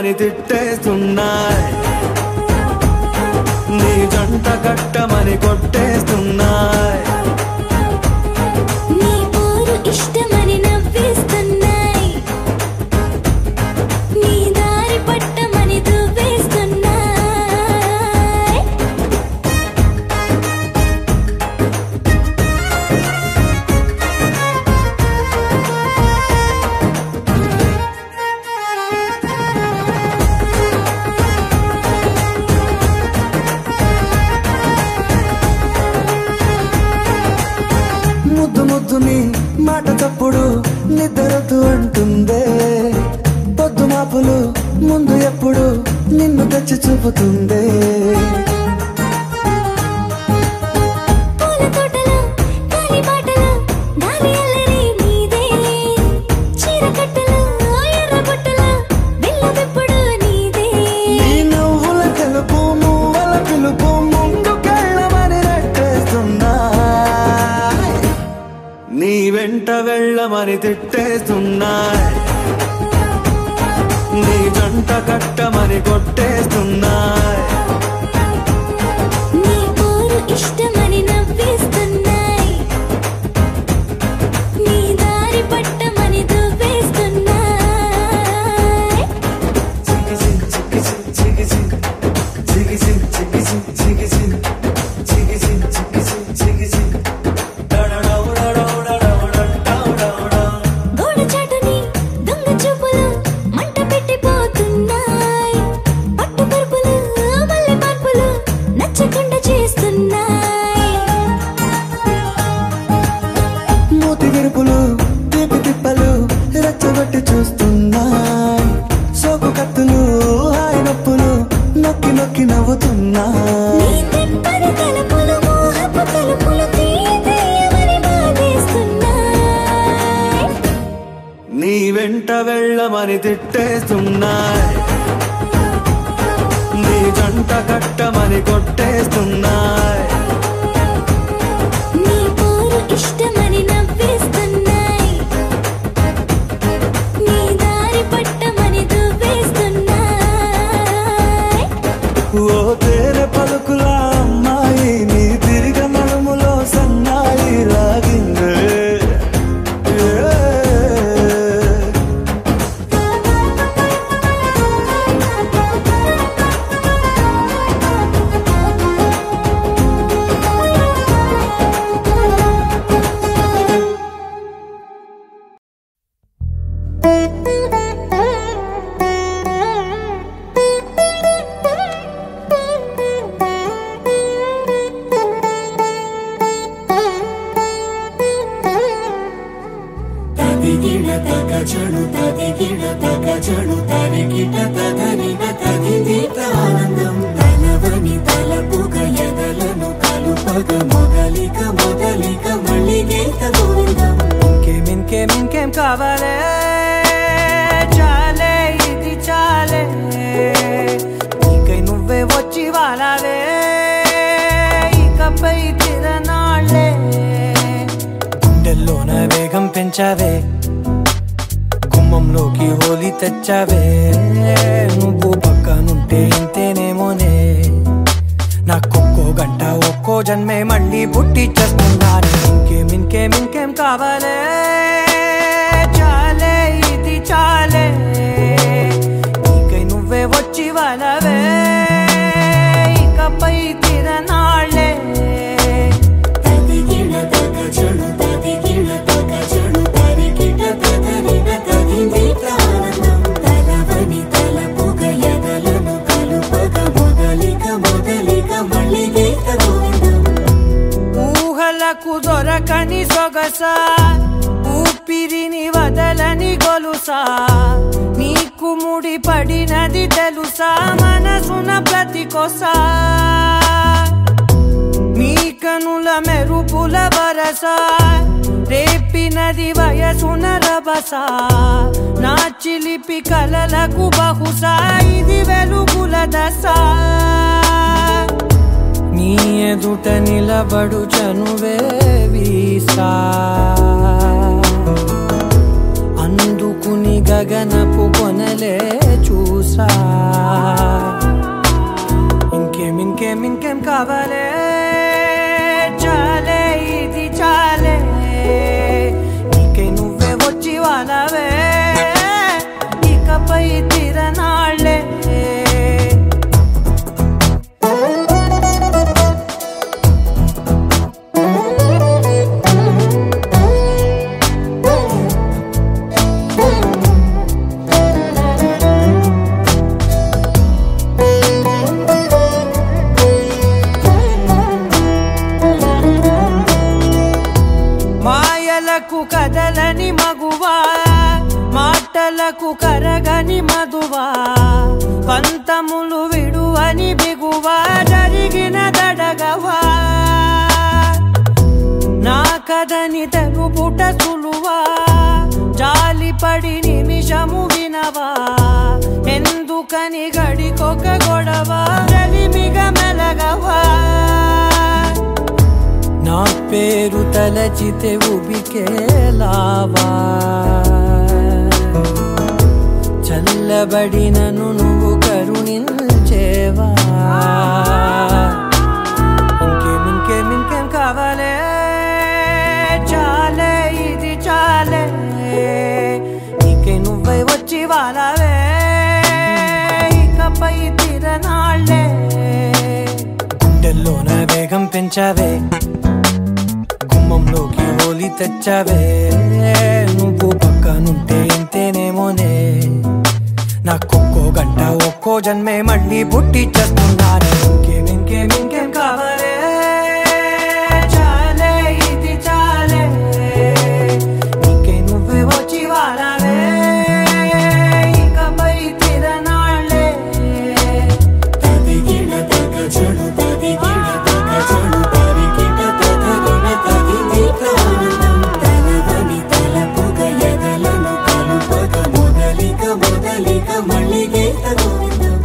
వెళ్ళమని తిట్టేస్తున్నాయి నీ జంట కట్టమని కొట్టేస్తున్నాయి నీ పోరు ఇష్టమని నవ్వేస్తున్నాయి నీ దారి పట్టమని దువ్వేస్తున్నాయి ముద్దు ముద్దుని మాట తప్పుడు నిద్రతూ అంటుందే పొద్దు మాపులు ముందు ఎప్పుడు నిన్ను తెచ్చి చూపుతుందే పూల తోటలో గాలి బాటలో గాలి అల్లరి నీదే చీర కట్టలో ఎర్ర బొట్టులో వెళ్ళవెప్పుడు నీదే నీ నువ్వుల తెలుపు మువ్వల పిలుపు ముందుకెళ్ళమని నెట్టేస్తున్నాయి నీ వెంట వెళ్ళమని తిట్టేస్తున్నాయి నీ జంట కట్టమని కొట్టేస్తున్నాయి నీ పోరు ఇష్టమని నవ్వేస్తున్నాయి నీ దారి పట్టమని దువ్వేస్తున్నాయి గోడ చాటుని దొంగ చూపులు మంట పెట్టిపోతున్నాయి పట్టు పరుపులు మల్లె మార్పులు నచ్చకుండా చేస్తున్నాయి మూతి విరుపులు తీపి తిప్పలు రెచ్చగొట్టి చూస్తున్నాయి సోకు కత్తులు హాయి నొప్పులు నొక్కి నొక్కి నవ్వుతున్నాయి నీ తెప్పని తలుపులు మోహపు తలుపులు తీయమని బాధేస్తున్నాయి నీ వెంట వెళ్ళమని తిట్టేస్తున్నాయి నీ జంట కట్టమని కొట్టేస్తున్నాయి నీ పోరు ఇష్టమని నవ్వేస్తున్నాయి నీ దారి పట్టమని దువ్వేస్తున్నాయి ఓ తేనె పలుకుల అమ్మాయి నీ తిరిగ నడుములో సన్నాయి లాగిందే తదిగిడ తగజడు తదిగిడ తగజడు తరిగిట తగనిన తదిదీత ఆనందం తలవని తలపుగ ఎదలను కలుపగ మొదలిక మొదలిక మళ్ళీ గీత గోవిందం ఇంకేం కావాలే చాలే ఇది చాలే నీకై నువ్వే వచ్చి వాలావే ఇకపై తిరనాళ్ళే గుండెల్లోన వేగం పెంచావే గుమ్మంలోకి హోలీ తెచ్చావే నువ్వు పక్కనుంటే ఇంతేనేమోనే నాకొక్కో గంట ఒక్కో జన్మే మళ్ళీ పుట్టి చేస్తున్నాను ఇంకేం కావాలే చాలే ఇది చాలే నీకై నువ్వే వచ్చి వాలవే ఇకపై తిరనాళ్ళే తదిగిడ తగజడు తదిగిడ తగజడు తరిగిట తగనిన తదిదీత ఆనందం తలవని తలపుగ ఎదలను కలుపగ మొదలిక మొదలిక మళ్ళీ గీత గోవిందం ఊహలకు దొరకని సొగసా ఊపిరిని వదలని గొలుసా నీకు ముడి పడినది తెలుసా మనసున ప్రతి కొసా నీ కనుల మెరుపుల వరస రేపినది వయసున రభస నా చిలిపి కలలకు బహుశా ఇది వెలుగుల దశ నీ ఎదుట నిలబడు చనువే వీసా అందుకుని గగనపు కొనలే చూసా వరసా ఇంకేం కావాలే చాలే ఇది చాలే నీకే నువ్వే వచ్చి వాళ్ళవే ఇకపై తిరనాళ్ళే కదలని మగువా మాటలకు కరగని మధువా పంతములు విడువని బిగువా జరిగిన దడగవా నా కదని తెలుపుట సులువా జాలిపడి నిమిషము వినవా ఎందుకని గడికొక గొడవ రలిమిగ మెలగవా నా పేరు తలచితే ఉబికేలావా చల్లబడినను నువ్వు కరుణించేవా ఇంకేం కావాలే చాలే ఇది చాలే నీకే నువ్వై వచ్చి వాళ్ళవే ఇకపై తిరనాళ్ళే గుండెల్లోన వేగం పెంచావే గుమ్మంలోకి హోలీ తెచ్చావే నువ్వు పక్కనుంటే ఇంతేనేమోనే నాకొక్కో గంట ఒక్కో జన్మే మళ్ళీ పుట్టి చేస్తున్నానే ఇంకేం కావాలే చాలే ఇది చాలే నీకే నువ్వే వచ్చి వాళ్ళవే ఇకపై తిరనాళ్ళే తదిగిన తగ చెడు తదిగిన తగ చెడు తరిగిన తగగిన తగిని ప్రాణం తలవని తలపుగ ఎదలను కలుపగ మొదలిక మళ్ళీ గీత గోవిందం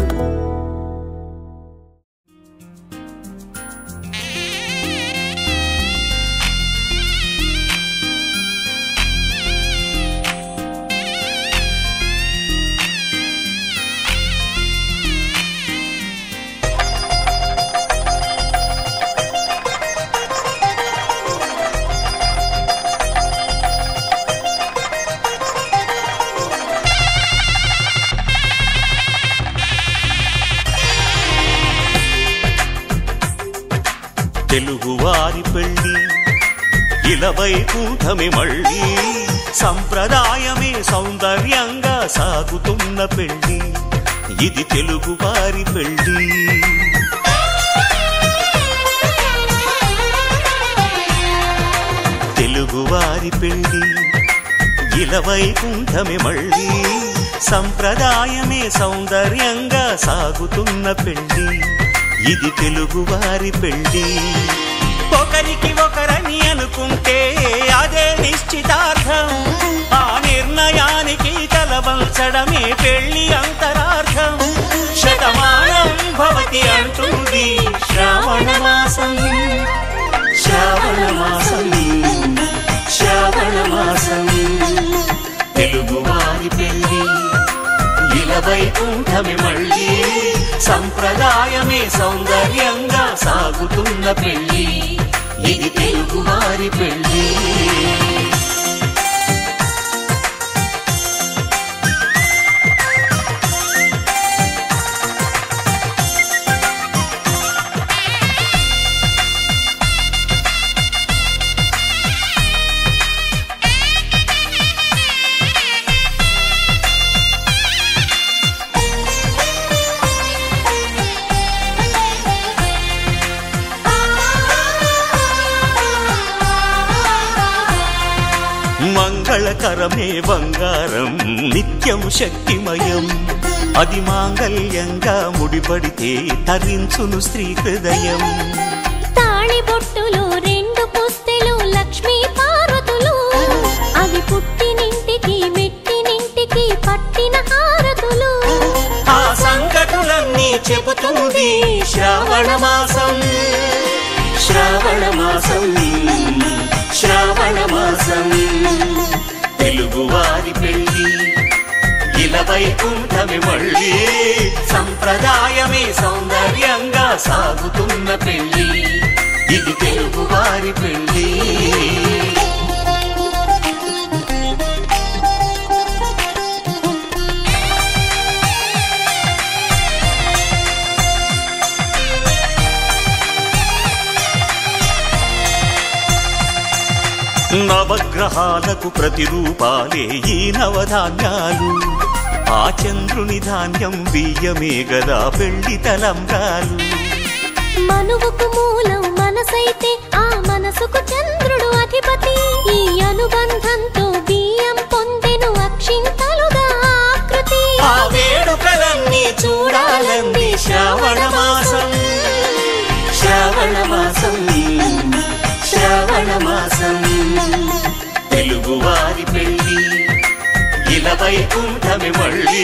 తెలుగువారి పెళ్ళి ఇలవైకుంఠమే మళ్ళీ సంప్రదాయమే సౌందర్యంగా సాగుతున్న పెళ్ళి ఇది తెలుగువారి పెళ్ళి తెలుగువారి పెళ్ళి ఇలవైకుంఠమే మళ్ళీ సంప్రదాయమే సౌందర్యంగా సాగుతున్న పెళ్ళి ఇది తెలుగువారి పెళ్ళి ఒకరికి ఒకరని అనుకుంటే అదే నిశ్చితార్థం ఆ నిర్ణయానికి తలవంచడమే పెళ్ళి అంతరార్థం శతమానం భవతి అంటుంది శ్రావణ మాసం తెలుగువారి పెళ్ళి ఇలవైకుంఠమే మళ్ళీ సంప్రదాయమే సౌందర్యంగా సాగుతున్న పెళ్ళి ఇది తెలుగువారి పెళ్ళి మంగళకరమే బంగారం నిత్యం శక్తిమయం అది మాంగళ్యంగా ముడిపడితే తరించును స్త్రీ హృదయం తాళి బొట్టులో రెండు పుస్తెలు లక్ష్మీ పార్వతులు అవి పుట్టినింటికి మెట్టినింటికి పట్టిన హారతులు ఆ సంకటులన్నీ చెబుతుంది శ్రావణ మాసం తెలుగువారి పెళ్ళి ఇలవైకుంఠమే మళ్ళీ సంప్రదాయమే సౌందర్యంగా సాగుతున్న పెళ్లి, ఇది తెలుగువారి పెళ్లి. నవగ్రహాలకు ప్రతిరూపాలే ఈ నవధాన్యాలు, ఆ చంద్రుని ధాన్యం బియ్యమే గదా పెళ్లి తలంబ్రాలు. మనువుకు మూలం మనసైతే ఆ మనసుకు చంద్రుడు అధిపతి, ఈ అనుబంధంతో బియ్యం పొందెను అక్షింతలుగా ఆకృతి. ఆ వేడుకలన్నీ చూడాలంది శ్రావణ మాసం, శ్రావణ మాసం, శ్రావణ మాసం. తెలుగువారి పెళ్లి ఇలా వైకుంఠమే మళ్ళీ,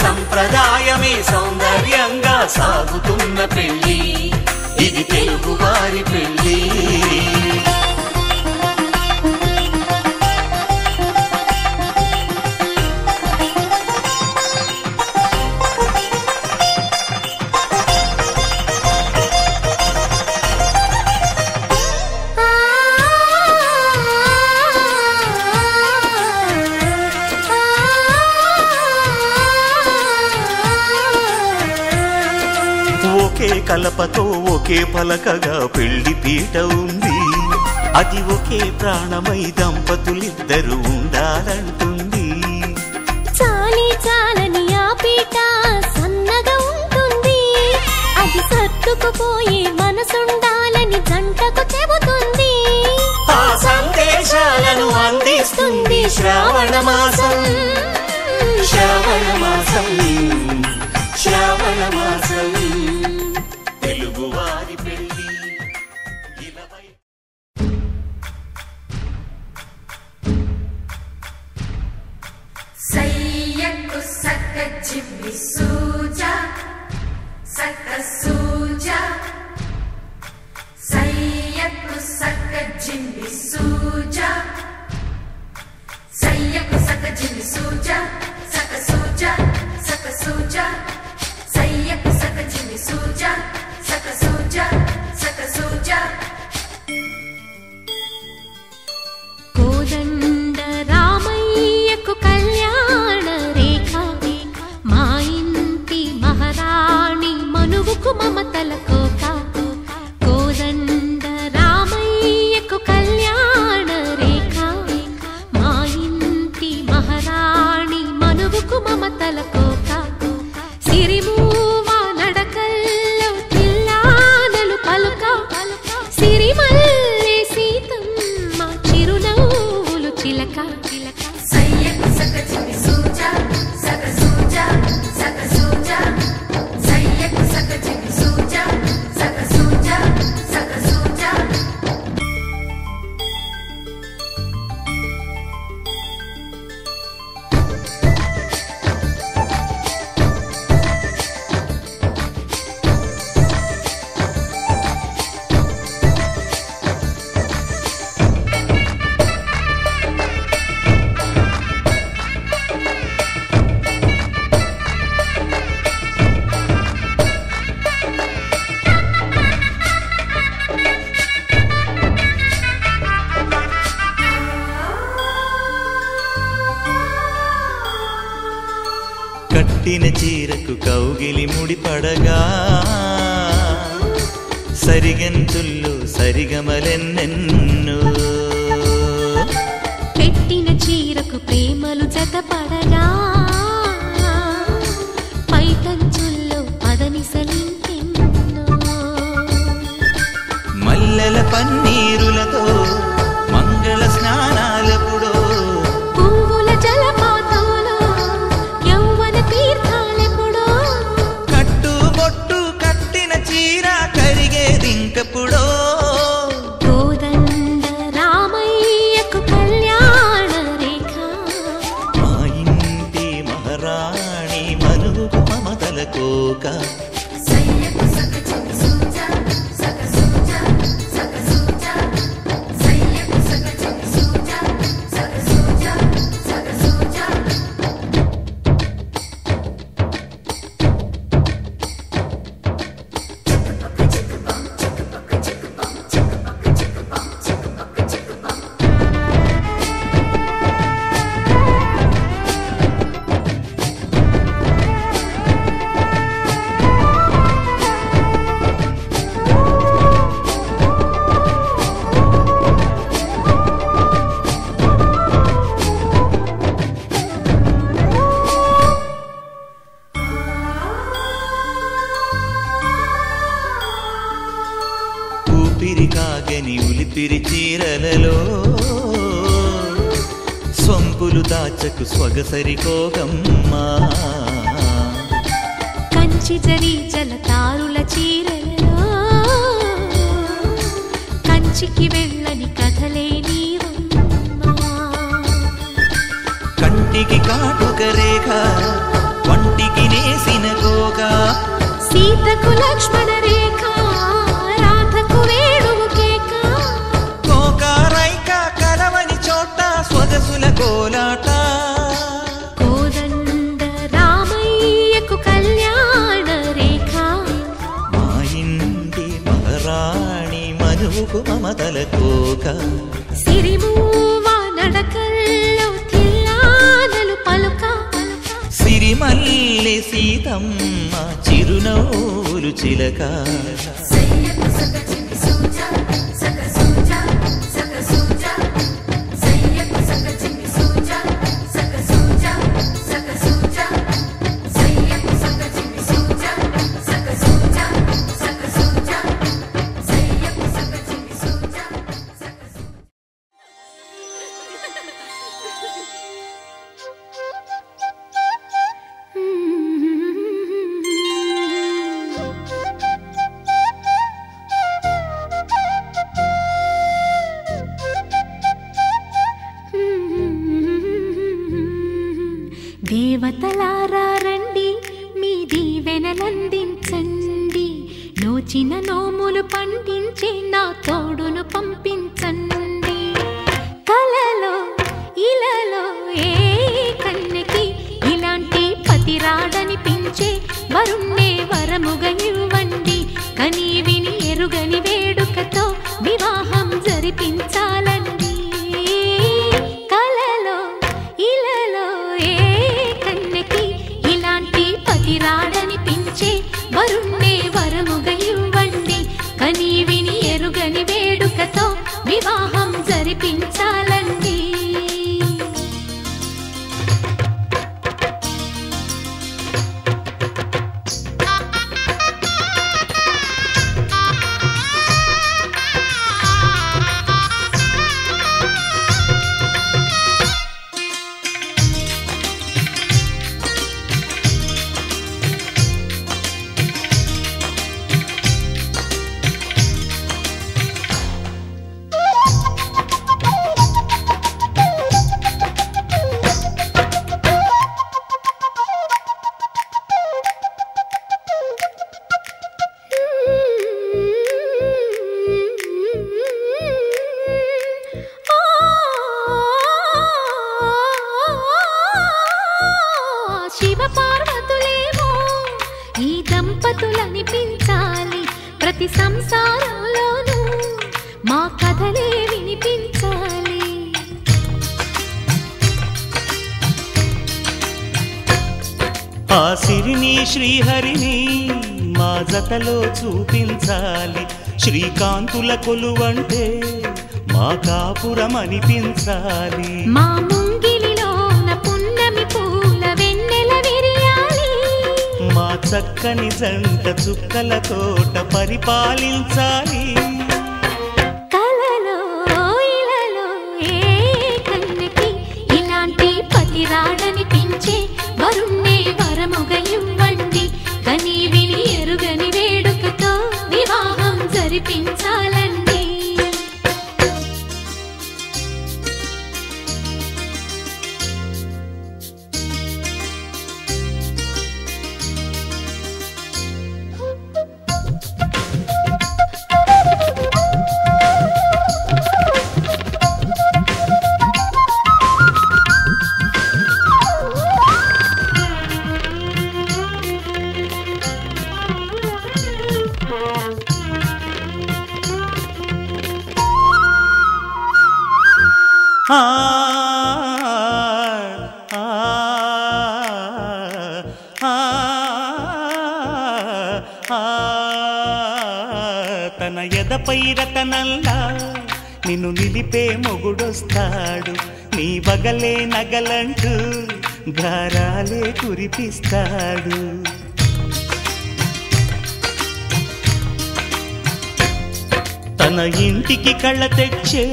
సంప్రదాయమే సౌందర్యంగా సాగుతున్న పెళ్లి, ఇది తెలుగువారి పెళ్లి. ఒకే కలపతో ఒకే పలకగా పెళ్లి పీట ఉంది, అది ఒకే ప్రాణమై దంపతులిద్దరూ ఉండాలంటుంది. చాలి చాలని ఆ పీట సన్నగా ఉంటుంది, అది సర్దుకుపోయే మనసుండాలని జంటకు చెబుతుంది. ఆ సందేశాలను అందిస్తుంది శ్రావణ మాసం, శ్రావణ మాసం, శ్రావణ మాసం. తెలుగువారి పెళ్లి ఇలా సయ్యకు సక్క జిమ్మి సూజా సక్క సూజా, సయ్యకు సక్క జిమ్మి సూజా, సయ్యకు సక్క జిమ్మి సూజా, సక్క సూజా, సక్క సూజా, సయ్యకు సక్క జిమ్మి సూజా, సక్క సూజా, సక్క సూజా. కోదండ రామయ్యకు కళ్యాణ రేఖ, మా ఇంటి మహారాణి మనువుకు మమతల కోక. కోదండ రామయ్యకు కళ్యాణ రేఖ, మా ఇంటి మహారాణి మనువుకు మమతల కోక. సిరిమూవ నడకల్లో తిల్లానలు పలుక, సిరిమల్లె సీతమ్మ చిరునవ్వులు చిలక. సయ్యకు సక్క జిమ్మి సూజా, సక్క సూజా, సక్క సూజా, సయ్యకు సక్క జిమ్మి సూజా, సక్క సూజా, సక్క సూజా. కట్టిన చీరకు కౌగిలి ముడిపడగా, సరిగంతుల్లో సరిగమలెన్నెన్నో. పెట్టిన చీరకు ప్రేమలు జతపడగా, పైటంచుల్లో పదనిసలింకెన్నో. మల్లెల పన్నీరులతో మంగళ స్నానాలెప్పుడో, పువ్వుల జలపాతంలో యౌవన తీర్థాలెప్పుడో. కట్టుబొట్టు కట్టిన చీర కరిగేదింకప్పుడో. కోదండ రామయ్యకు కళ్యాణ రేఖ, మా ఇంటి చింపిరి చీరలలో సొంపులు దాచకు స్వగసరి కోగమ్మా కంచి జరి జలతారుల చీరలలో కంచికి వెళ్ళని కథలే నీవమ్మా కంటికి కాటుక రేఖ వంటికి నేసిన గోగా సీతకు లక్ష్మణ రేఖ రాధకు వేణువు కేక కోకారైక కలవని చోట స్వగసుల కోలాట కోదండ రామయ్యకు కళ్యాణ రేఖ మా ఇంటి మహారాణి మనువుకు మమతల కోక సిరిమూవ నడకల్లో తిల్లానలు పలుక సిరిమల్లె సీతమ్మ చిరునవ్వులు చిలక సయ్యకు సక చిన్ని సూజా సక సూజా సక సూజా సయ్యకు సక చిన్ని సూజా సక సూజా సక సూజా సయ్యకు సక చిన్ని సూజా సక సూజా సక సూజా సయ్యకు సక చిన్ని సూజా సక దేవతలారా రండి మీ దీవెనలందించండి నోచిన నోములు పండించే నా తోడును పంపించండి కలలో ఇలలో ఏ కన్నెకి ఇలాంటి పతిరాడనిపించే వరుణ్ణే వరముగా ఇవ్వండి కని విని ఎరుగని వేడుకతో వివాహం జరిపించాలండి కలలో ఇలలో ఏ కన్నెకి ఇలాంటి పతిరాడనిపించే వరుణ్ణే వరముగా ఇవ్వండి కని విని ఎరుగని వేడుకతో వివాహం జరిపించాలండి శివ పార్వతులేమో ఈ దంపతులనిపించాలి ప్రతి సంసారంలోనూ మా కథలే వినిపించాలి ఆ సిరిని శ్రీహరిని మా జతలో చూపించాలి శ్రీకాంతుల కొలువంటే మా కాపురం అనిపించాలి మా ముంగిలిలోన పున్నమి పూల వెన్నెల విరియాలి మా చక్కని జంట చుక్కల తోట పరిపాలించాలి కలలో ఇలలో ఏ కన్నెకి ఇలాంటి పతిరాడనిపించే వరుణ్ణే వరముగా ఇవ్వండి కని విని ఎరుగని వేడుకతో వివాహం జరిపించాలండి ఆ ఆ ఆ తన ఎదపై రతనల్లా నిన్ను నిలిపే మొగుడొస్తాడు నీ బగలే నగలంటూ గారాలే కురిపిస్తాడు తన ఇంటికి కళ్ళ తెచ్చే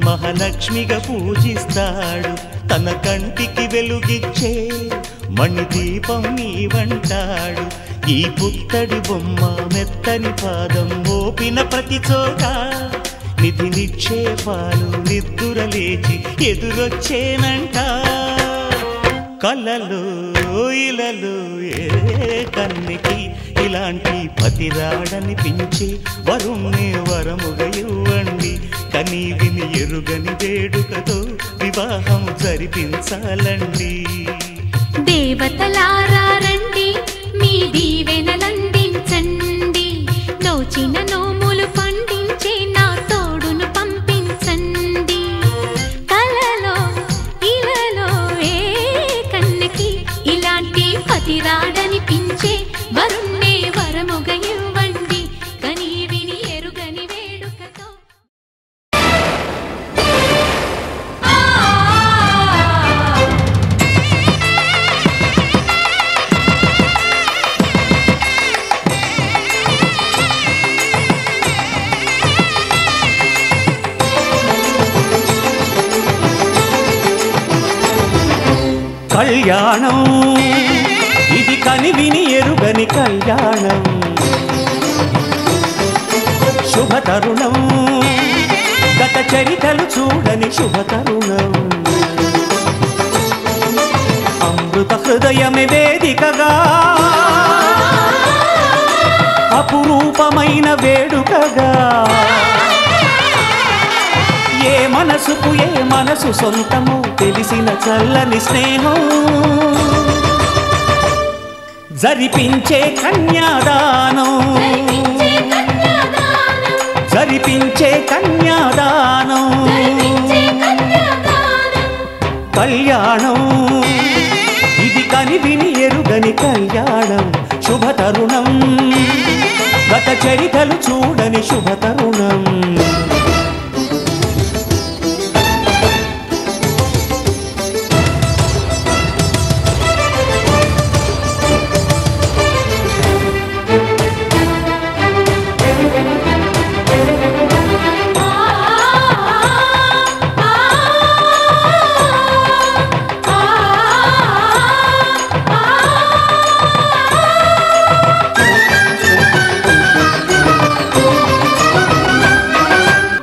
మహాలక్ష్మిగా పూజిస్తాడు. తన కంటికి వెలుగిచ్చే మణిదీపం నీవంటాడు. ఈ పుత్తడి బొమ్మ మెత్తని పాదం మోపిన ప్రతి చోట నిధి నిక్షేపాలు నిద్దురలేచి ఎదురొచ్చేనంట. కలలో ఇలలో ఏ కన్నికి ఇలాంటి పతిరాడనిపించే వరుణ్ణి వరముగా ఇవ్వండి. కనీ విని ఎరుగని వేడుకతో వివాహం జరిపించాలండి. దేవతలారా రండి, మీ దీవెనలందించండి. నోచిన నోములు పండించే నా తోడును పంపించండి. కలలో ఇలలో ఏ కన్నకి ఇలాంటి పతిరాడనిపించే వరుణ్ణే వరముగా ఇవ్వండి. కనీ విని ఎరుగని వేడుకతో కళ్యాణం ఇది కని విని ఎరుగని కళ్యాణం. శుభతరుణం గత చరితలు చూడని శుభతరుణం. అమృత హృదయమే వేదికగా అపురూపమైన వేడుకగా ఏ మనసుకు ఏ మనసు సొంతము తెలిసిన చల్లని స్నేహం జరిపించే కన్యాదానం. జరిపించే కన్యాదానం. కళ్యాణం ఇది కని విని ఎరుగని కళ్యాణం. శుభతరుణం గత చరితలు చూడని శుభతరుణం.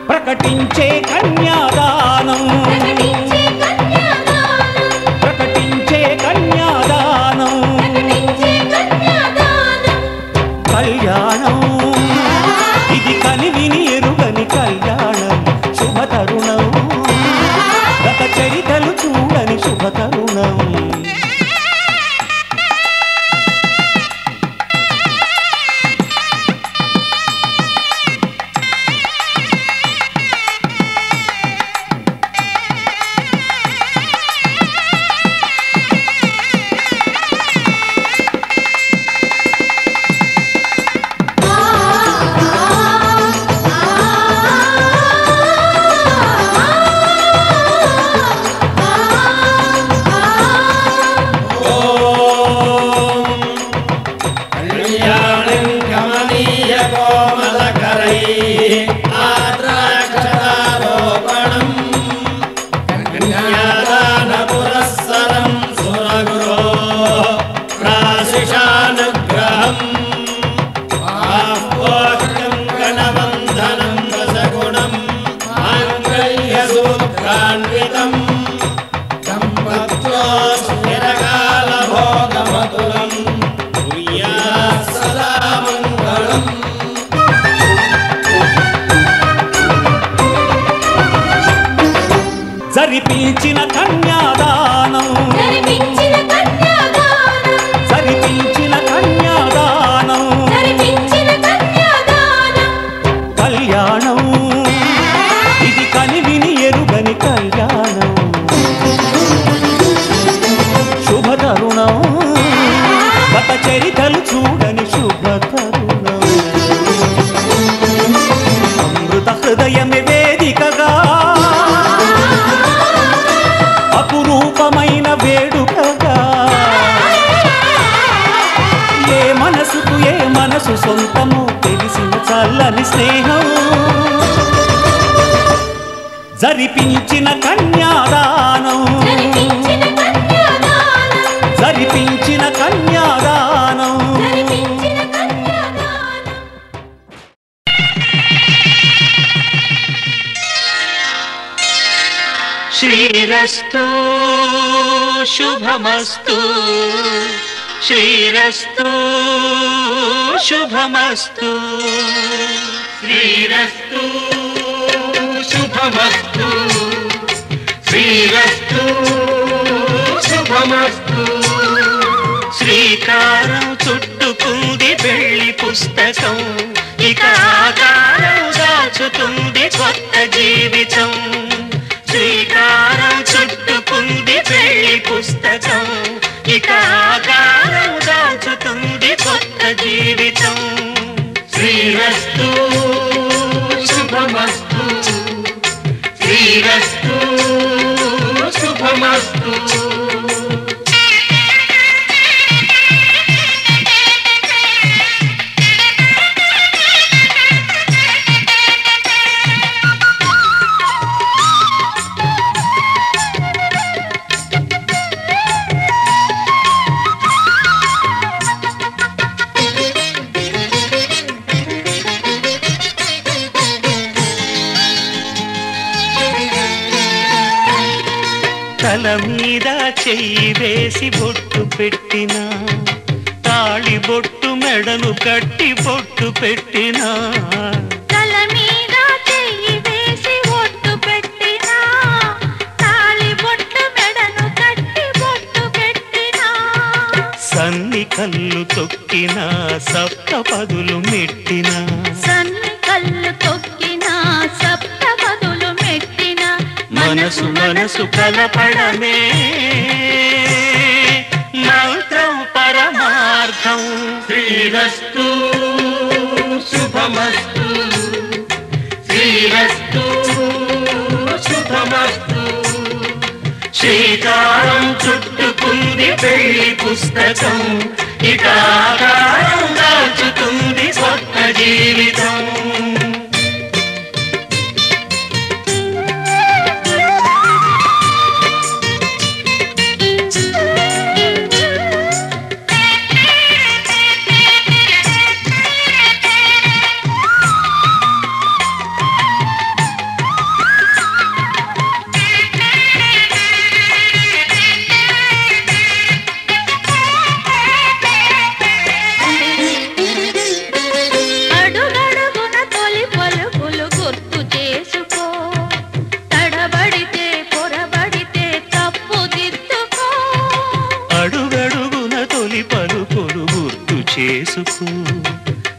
ప్రకటించే కన్యాదానం. ప్రకటించే కన్యాదానం. కళ్యాణం ఇది కని విని ఎరుగని కళ్యాణం. శుభతరుణం గత చరితలు చూడని శుభతరుణం. జరిపించిన కన్యాదానం. జరిపించిన కన్యాదానం. కళ్యాణం ఇది కని విని ఎరుగని కళ్యాణం. శుభతరుణం గత చరితలు చూడని శుభతరుణం. అమృత హృదయమే వేదికగా అపురూపమైన వేడుకగా ఏ మనసుకు ఏ మనసు సొంతము తెలిసిన చల్లని స్నేహం జరిపించిన కన్యాదానం జరిపించిన కన్యాదానం శ్రీరస్తు శుభమస్తు శ్రీరస్తు శుభమస్తు శ్రీరస్తు శుభమస్తు శ్రీరస్తు శుభమస్తు శ్రీకారం చుట్టుకుంది పెళ్లి పుస్తకం ఇక ఆకారం దాచుతుంది కొత్త జీవితం శ్రీకారం చుట్టుకుంది పెళ్లి పుస్తకం ఇక ఆకారం దాచుతుంది కొత్త జీవితం శ్రీరస్తు శుభమస్తు శ్రీరస్తు శుభమస్తు తల మీద చెయ్యి వేసి బొట్టు పెట్టినా తాళి బొట్టు మెడను కట్టి బొట్టు పెట్టినా తల మీద చెయ్యి వేసి బొట్టు పెట్టినా తాళి బొట్టు మెడను కట్టి బొట్టు పెట్టినా సన్ని కళ్ళు తొక్కినా సప్త పదులు మెట్టినా సన్ని కళ్ళు తొక్కినా సప్త పదులు మెట్టినా మనసు మనసు కలపడమే మంత్రం పరమార్థం శ్రీరస్తు శుభమస్తు శ్రీరస్తు శుభమస్తు శ్రీకారం చుట్టుకుంది పెళ్లి పుస్తకం ఇక ఆకారం దాచుతుంది కొత్త జీవితం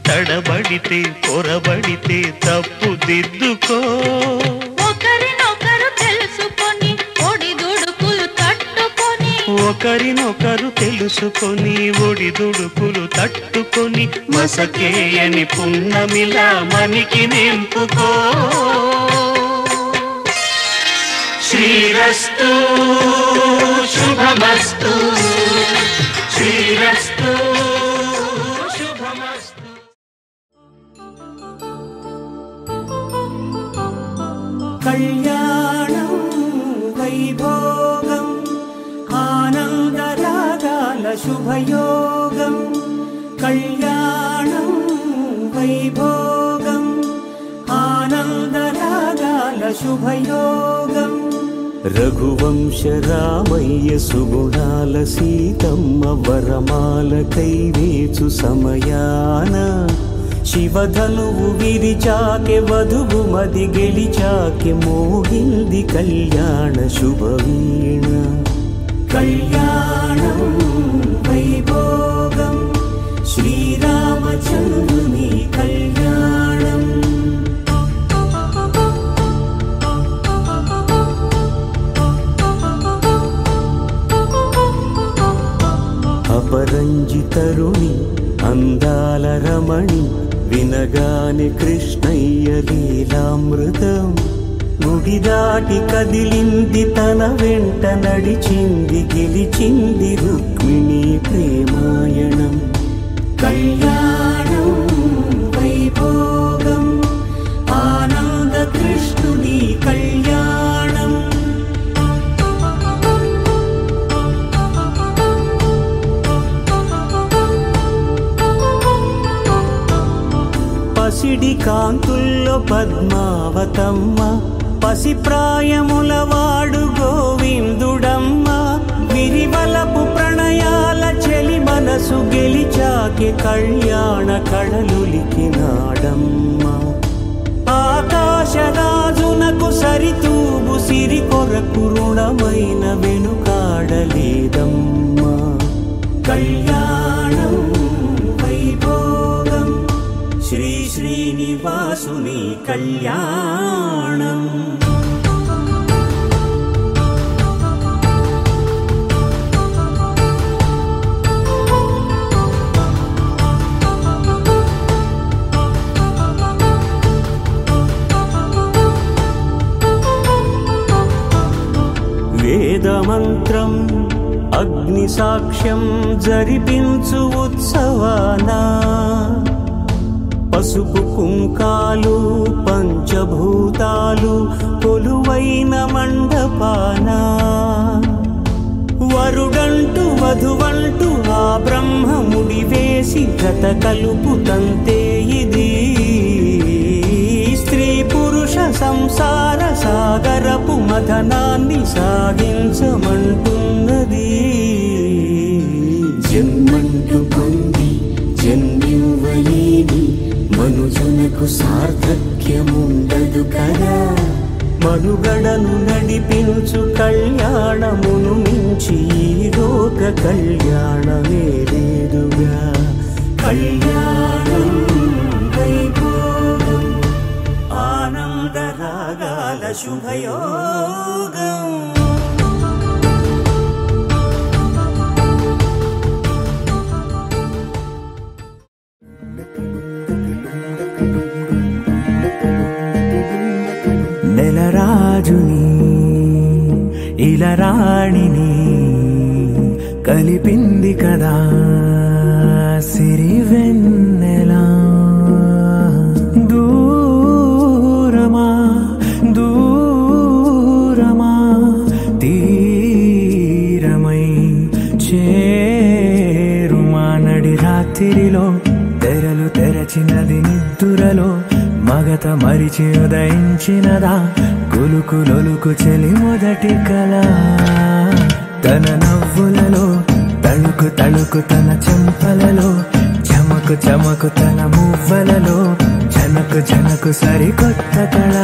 తడబడితే పొరబడితే తప్పు దిద్దుకో ఒకరినొకరు తెలుసుకొని ఒడిదుడుకులు తట్టుకొని ఒకరినొకరు తెలుసుకొని ఒడిదుడుకులు తట్టుకొని మసకేయని పున్నమిలా మనికి నింపుకో శ్రీరస్తు శుభమస్తు శ్రీరస్తు కళ్యాణం వైభోగం ఆనందరాగాల శుభయోగం కళ్యాణం వైభోగం ఆనందరాగాల శుభయోగం రఘువంశ రామయ్య సుగుణాల సీతమ్మ వరమాల కైవేచు సమయాన శివధనువు విరిచాకె వధువు మది గెలిచాకె మోగింది కళ్యాణ శుభవీణ కళ్యాణం వైభోగం శ్రీరామచంద్రుని కళ్యాణం అపరంజి తరుణి అందాల రమణి వినగానే కృష్ణయ్య లీలామృతం గుడి దాటి కదిలింది తన వెంట నడిచింది గెలిచింది రుక్మిణి ప్రేమాయణం కళ్యాణం వైభోగం ఆనంద కృష్ణుని కళ్యాణం కాంతుల్లో పద్మావతమ్మ, పసిప్రాయముల వాడు గోవిందుడమ్మ. విరివలపు ప్రణయాల చెలి మనసు గెలిచాకే కళ్యాణ కళలులికినాడమ్మ. ఆకాశరాజునకు సరితూబు సిరి కొరకు రుణమైన వెనుకాడలేదమ్మా. కళ్యాణం వైభోగం శ్రీ శ్రీనివాసుని కళ్యాణం. వేదమంత్రం అగ్ని సాక్ష్యం జరిపించు ఉత్సవాన, పసుపు కుంకాలు పంచభూతాలు కొలువైన మండపాన. వరుడంటూ వధువంటూ ఆ బ్రహ్మముడి వేసి గత కలుపు తంతే ఇది. స్త్రీ పురుష సంసార సాగరపు మథనాన్ని సాగించమంటున్నది. జన్మంటూ పొంది జన్మివ్వలేని మనుజునకు సార్థక్యముండదు కదా. మనుగడను నడిపించు కళ్యాణమును మించి ఈ లోక కళ్యాణమే లేదుగా. కళ్యాణం వైభోగం ఆనందరాగాల శుభయోగం. నెలరాజుని ఇలరాణిని కలిపింది కదా సిరివెన్నెలా. దూరమా దూరమా తీరమై చేరుమా. నడి రాత్రిలో తెరలు తెరచినది నిద్దురలో మగత మరిచి ఉదయించినదా కులుకులొలుకు చెలి మొదటి కళ. తన నవ్వులలో తళుకు తళుకు తన చెంపలలో చమకు చమకు తన మువ్వలలో జనకు జనకు సరికొత్త కళ.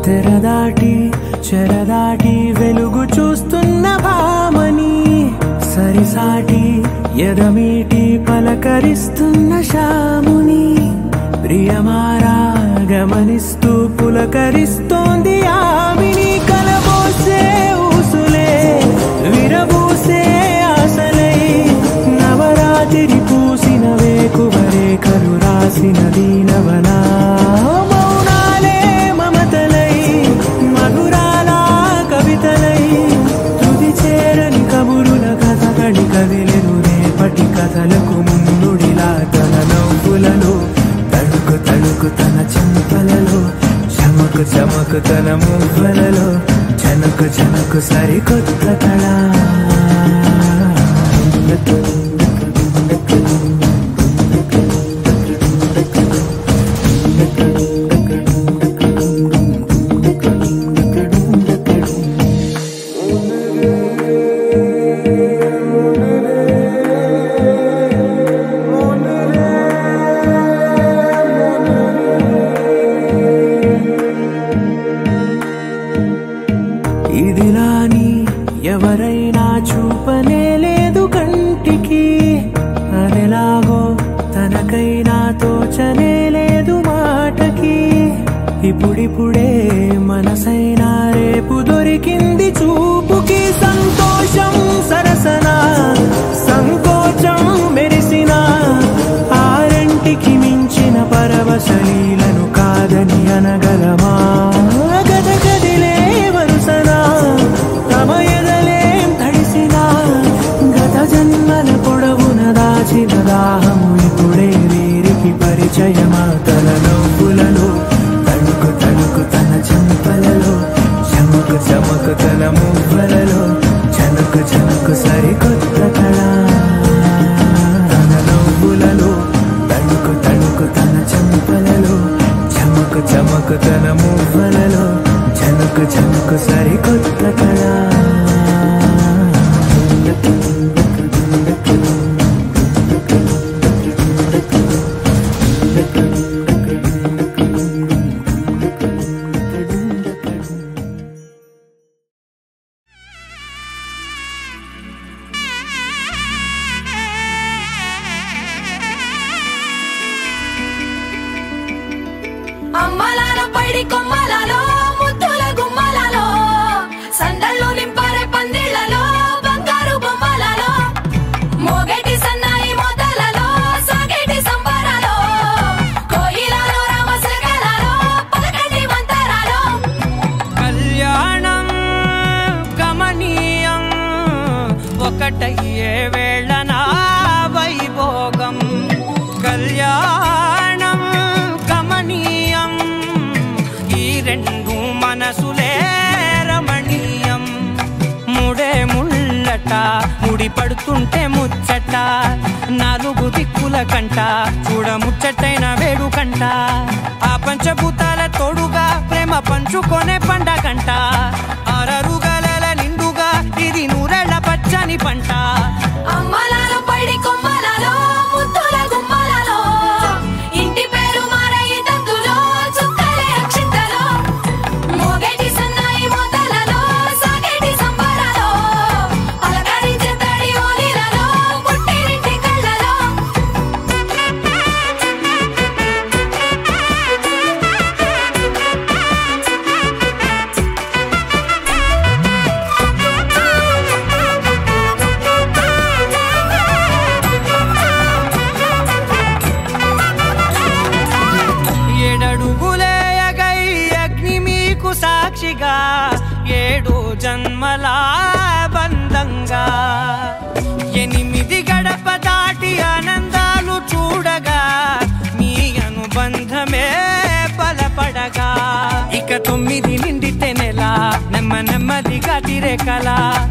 తెరదాటి చెరదాటి వెలుగు చూస్తున్న భామని సరిసాటి ఎదమీటి పలకరిస్తున్న శాముని. ప్రియమారా గమనిస్తూ పులకరిస్తోంది ఆవిని. కలబోసే ఊసులే విరబూసే ఆశలై నవరాత్రి పూసిన వేకువరే కరు రాసిన దీనవనా. మౌనాలే మమతలై మధురాల కవితలై తుది చేరని కబురుల కథ కడి కదిలెను రేపటి కథలకు ముందుడిలా. తన నవ్వులలో తడుకు తడుకు తన చెంపలలో చమకు చమకు తన మువ్వలలో జనకు జనకు సరికొత్త కళ. ఇదిలాని ఎవరైనా చూపనే లేదు కంటికి. అదెలాగో తనకైనా తోచనే లేదు మాటకి. ఇప్పుడిప్పుడే మనసైనా రేపు దొరికింది చూపుకి సంతోషం సరసన సంకోచం మెరిసిన ఆరంటికి మించిన పరవశలీలను కాదని అనగలమా గద గదిలే వరుసన తమ ఎదలేం తడిసినా గత జన్మల పొడవున దాచిన దాహము ఇప్పుడే వీరికి పరిచయమా తన నవ్వులలో తణుకు తణుకు తన చెంపలలో చమకు చమకు తన మువ్వలలో చనుకు చనుకు సరికొత్త కళ తన నవ్వులలో తణుకు తణుకు తన చెంపలలో చమకు చమకు తన మువ్వలలో చనుకు చనుకు సరికొత్త కళ అమ్మలాల పైడి కొమ్మలలో ముద్దుల గుమ్మలలో సందళ్ళు నింపరే పందిళ్లలో బంగారు బొమ్మలలో మోగేటి సన్నాయి మోతలలో సాగేటి సంబరాలో కోయిలలో రామశకలలో పలకండి మంతరాలో కళ్యాణం గమనీయం ఒకటయ్యే వేళ నా వైభోగం కళ్యాణం గమనీయం ఈ రెండు మనసులే రమణీయం ముడే ముళ్ళట ముడి పడుతుంటే ముచ్చట నాలుగు దిక్కుల కంట చూడ ముచ్చటైన వేడుకంట ఆ పంచభూతాల తోడుగా ప్రేమ పంచుకొనే పండగంట ఆరరుగల నిండుగా ఇది నూరెళ్ళ పచ్చని పంట అమ్మలాల పైడి కొమ్మలలో ముద్దుల గుమ్మలలో ఇంటి పేరు మారయి తందులో చుక్కలే అక్షింతలో మోగేటి సన్నాయి మోతలలో సాగేటి సంబరాలో పలకరించే తడి ఓలిలలో పుట్టినింటి కళ్ళలో ఏడడుగులేయగై అగ్ని మీకు సాక్షిగా ఏడు జన్మల బంధంగా 8 గడప దాటి ఆనందాలు చూడగా మీ అనుబంధమే బలపడగా ఇక 9 నిండితే నెల నెమ్మదిగా తిరేకల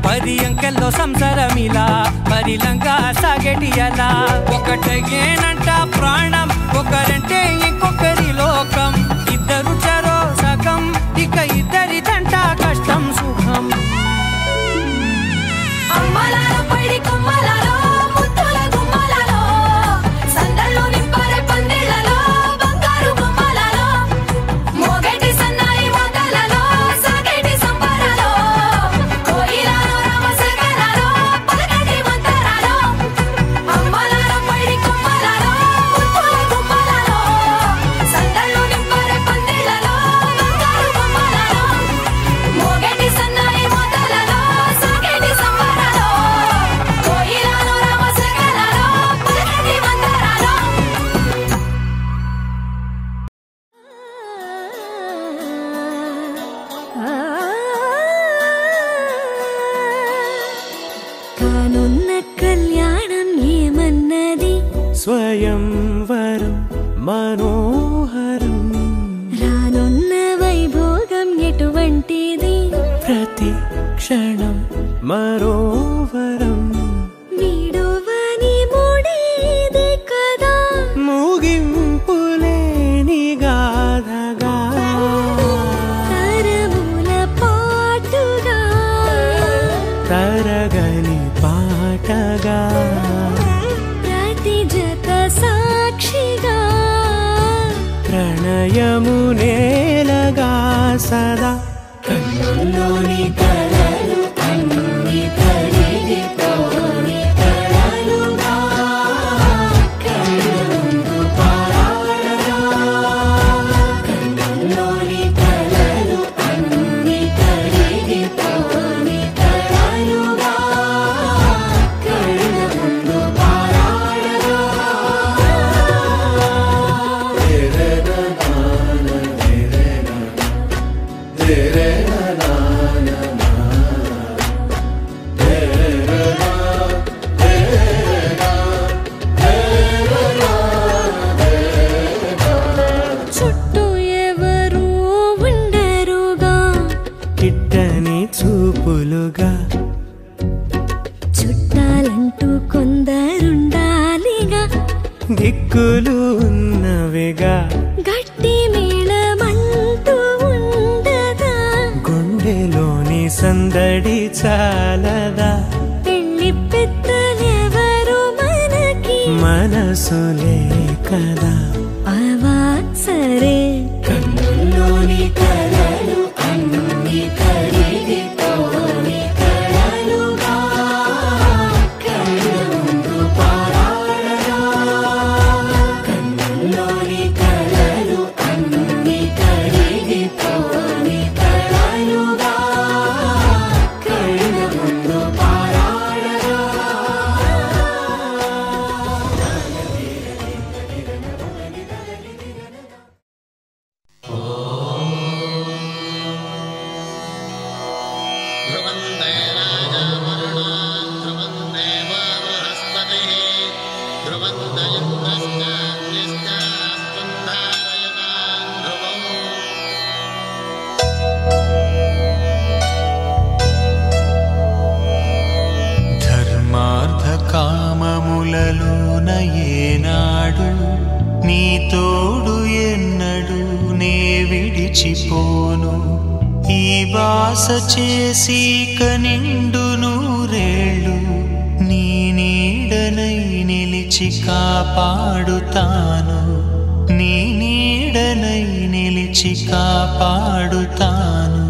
10 అంకెల్లో సంసారమిలా పరిలంగా సాగేటి అలా ఒకటేనంట ప్రాణం ఒకరంటే ఇంకొకరి లోకం ఇద్దరు చరో సగం ఇక ఇద్దరిదంట కష్టం సుఖం అమ్మలాల పైడి కొమ్మలలో ముద్దుల గుమ్మలలో సందళ్ళు నింపరే పందిళ్లలో బంగారు బొమ్మలలో మోగేటి సన్నాయి మోతలలో సాగేటి సంబరాలో కోయిలలో రామశకలలో పలకండి మంతరాలో అమ్మలాల పైడి కొమ్మలలో ముద్దుల గుమ్మలలో సందళ్ళు నింపరే పందిళ్లలో బంగారు బొమ్మలలో మోగేటి సన్నాయి మోతలలో సాగేటి సంబరాలో కోయిలలో రామశకలలో పలకండి మంతరాలో కానున్న కళ్యాణం ఏమన్నది స్వయంవరం మనోహరం రానున్న వైభోగం ఎటువంటిది ప్రతి క్షణం మరోవరం వీడువని మూడేది కదా ముగింపులేని గాథగా తరముల పాటుగా తరగని పాటగా ప్రతి జత సాక్షిగా ప్రణయము నేలగా సదా కన్నుల్లోని కలలు అన్ని కరిగిపోని కలలుగా కళ్ళు పారాడగా కన్నుల్లోని కిట్టని చూపులుగా చుట్టాలంటూ కొందరుండాలిగా దిక్కులు ఉన్నవిగా గట్టి మేళమంటూ ఉండదా గుండెలోని సందడి చాలదా పెళ్లి పెద్దలెవరు మనకి మనసులే కదా అవా సరే కన్నుల్లోని కలలు అన్ని కరిగిపోని కలలుగా కళ్ళ ముందు పారాడరా కన్నుల్లోని కలలు అన్ని కరిగిపోని కలలుగా కళ్ళ ముందు పారాడరా ధర్మార్థ కామములలోన ఏనాడు నీ తోడు ఎన్నడు నే విడిచిపోను ఈ బాస చేసి కనిండు నూరేళ్ళు నీ నీడనై నిలిచి కాపాడుతాను నీ నీడనై నిలిచి కాపాడుతాను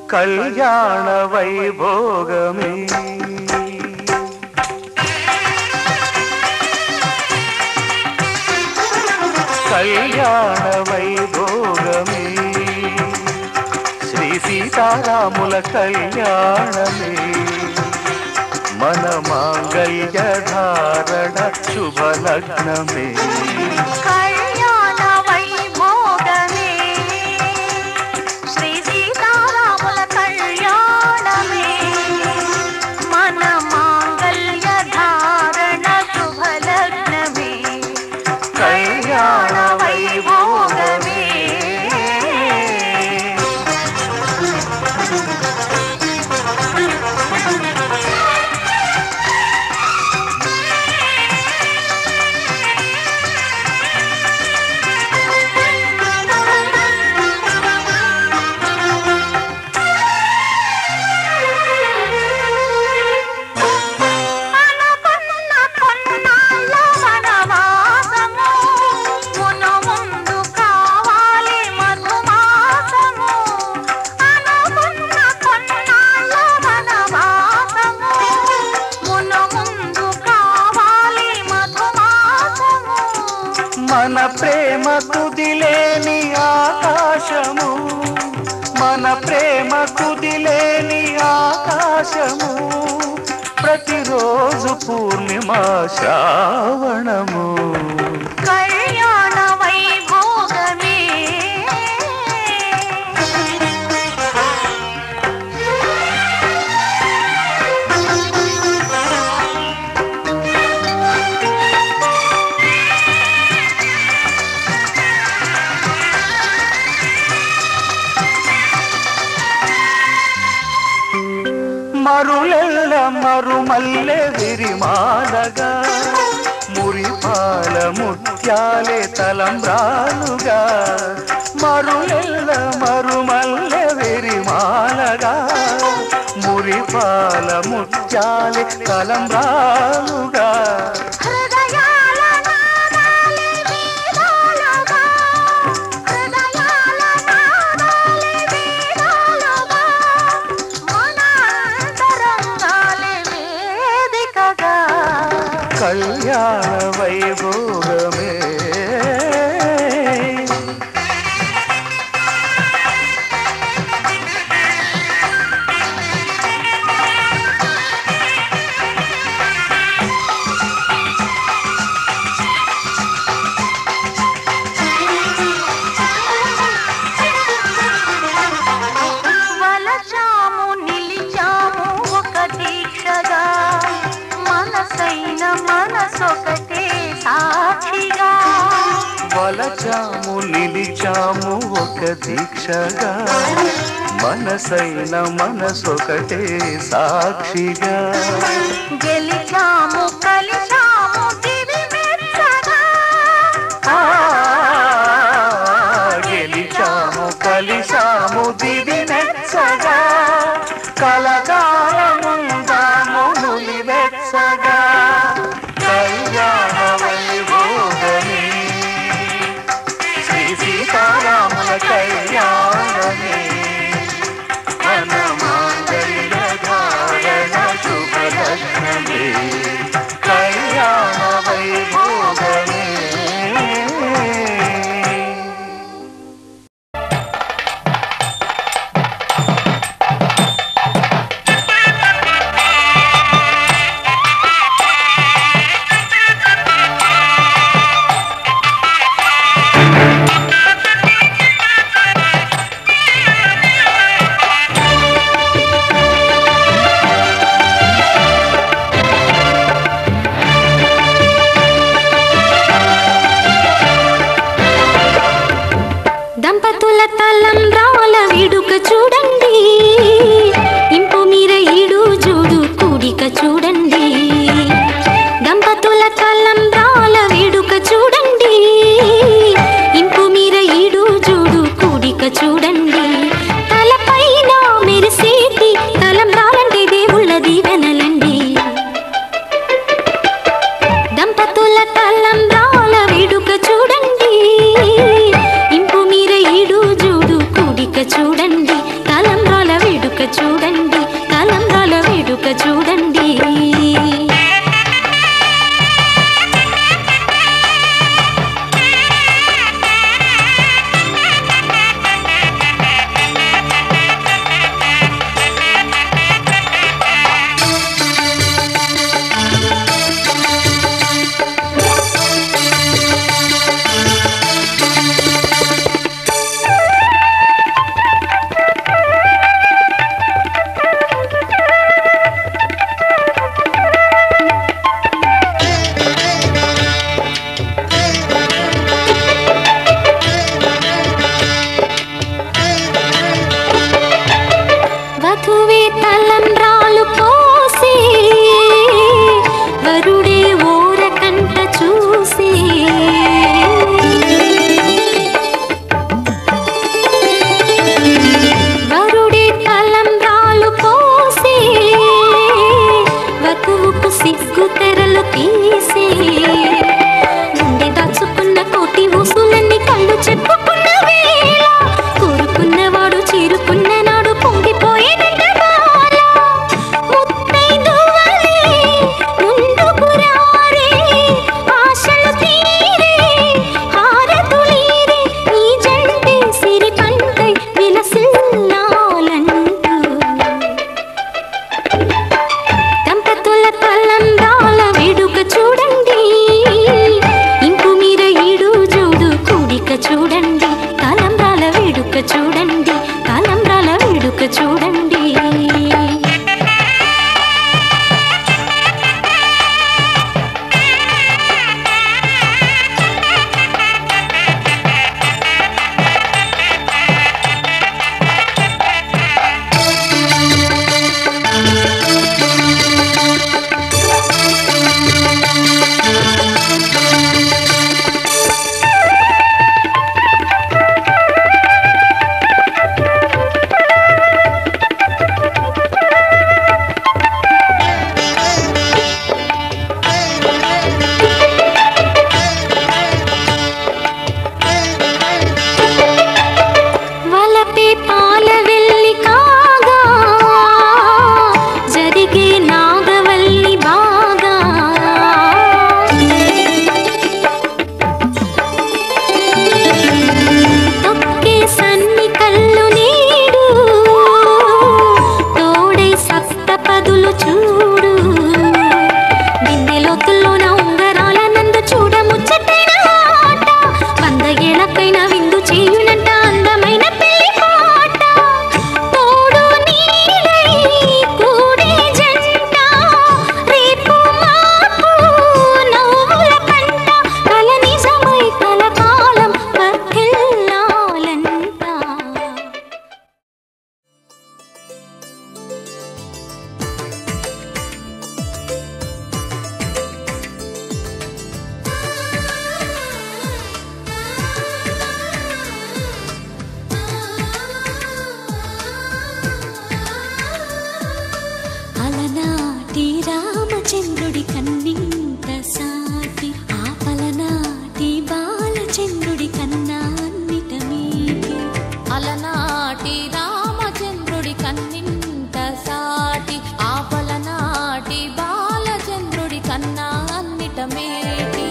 కళ్యాణ వైభోగమే కళ్యాణ వైభోగమే శ్రీ సీతారాముల కళ్యాణమే మన మాంగళ్య ధారణ శుభలగ్నమే కళ్యాణ వైభోగమే శ్రీ సీతారాముల కళ్యాణమే మన మాంగళ్య ధారణ శుభలగ్నమే కళ్యాణ వైభోగమే మన ప్రేమ కుదిలేని ఆకాశము మన ప్రేమ కుదిలేని ఆకాశము ప్రతిరోజు పూర్ణిమ శ్రావణము కళ్యాణ వైభోగమే మరులెల్ల మరుమల్లె విరిమాలగా మురిపాల ముత్యాలే తలంబ్రాలుగా మరులెల్ల మరుమల్లె విరిమాలగా మురిపాల ముత్యాలే తలంబ్రాలుగా హృదయాల నాదాలే వేదాలుగా హృదయాల నాదాలే వేదాలుగా మన అంతరంగాలే వేదికగా కళ్యాణ వైభోగమే వలచాము నిలిచాము ఒక దీక్షగా మనసైన మనసొకటే సాక్షిగా వలచాము నిలిచాము ఒక దీక్షగా మనసైన మనసొకటే సాక్షిగా గెలిచాము కలిచాము దివి మెచ్చగా గెలిచాము కలిసాము దివి మెచ్చగా కలకాలముందాము నులి వెచ్చగా కళ్యాణ వైభోగమే శ్రీ సీతారాముల కళ్యాణమే మన మాంగళ్య ధారణ శుభలగ్నమే కళ్యాణ చేతుల్లోన ఉంగరాల నందు చూడ ముచ్చటైన ఆట 100 ఏళ్ళకైనా విందు చేయునంట అందమైన పెళ్లి పాట తోడు నీడై కూడే జంట రేపు మాపు నవ్వుల కంట కల నిజమై కలకాలం వర్ధిల్లాలంట. అలనాటి రామచంద్రుడి కన్నింత సాటి ఆపలనాటి బాలచంద్రుడి కన్నా అన్నిట మీటి. అలనాటి రామచంద్రుడి కన్నింత సాటి ఆపలనాటి బాలచంద్రుడి కన్నా అన్నిట మేటి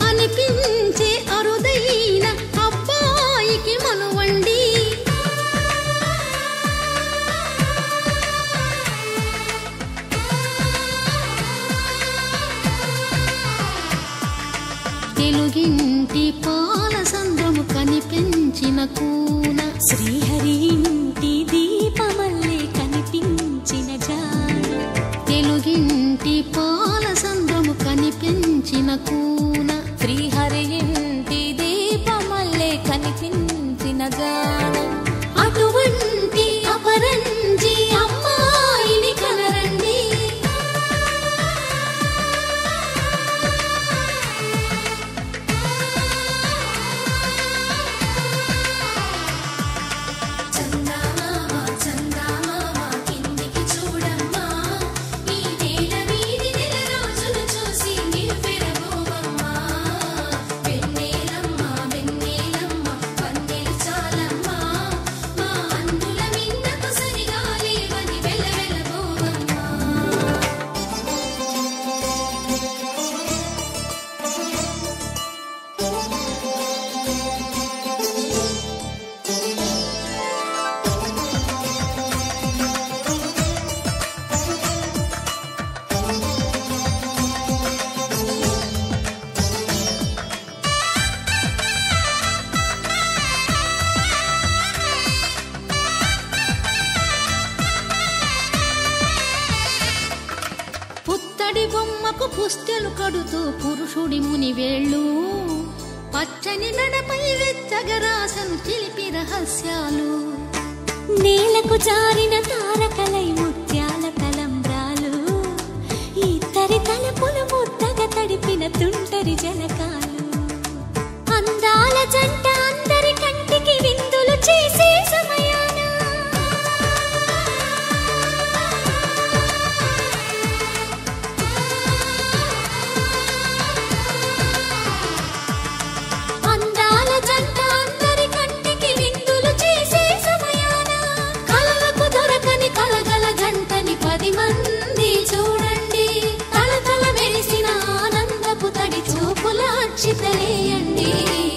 అనిపించే అరుదైన అబ్బాయికి మనువండి. తెలుగింటి పాల సంద్రము కనిపించిన కూన శ్రీహరి ఇంటి దీపమల్లే కనిపించిన జాన తెలుగింటి పాల సంద్రము కనిపించిన కూన శ్రీహరి ఇంటి దీపమల్లే కనిపించిన జాన అటువంటి అపరంజి అమ్మాయిని కనరండి. చందమామ చందమామ కిందికి చూడమ్మా ఈ నేల వీధి నెల రోజులు చూసి నివ్వెరబోవమ్మా. వెన్నెలమ్మ వెన్నెలమ్మ వన్నెలు చాలమ్మా మా అందుల మిన్నకు సరిగా లేవని వెలవెలబోవమ్మా. పుత్తడి బొమ్మకు పుస్తెలు కడుతూ పురుషుడి ముని వేళ్ళు పచ్చని మెడపై వెచ్చగరాసను చిలిపి రహస్యాలు. నేలకు జారిన తారకలై ముత్యాల తలంబ్రాలు ఇద్దరి తలపులు ముద్దగా తడిపిన తుంటరి జలకాలు అందాల జంట అందరి కంటికి విందులు చేసే సమయాన అందాల జంట అందరి కంటికి విందులు చేసే సమయాన కలలకు దొరకని కలగల జంటని 10 మంది చూడండి. తలతల మెరిసిన ఆనందపు తడి చూపుల అక్షితలేయండి.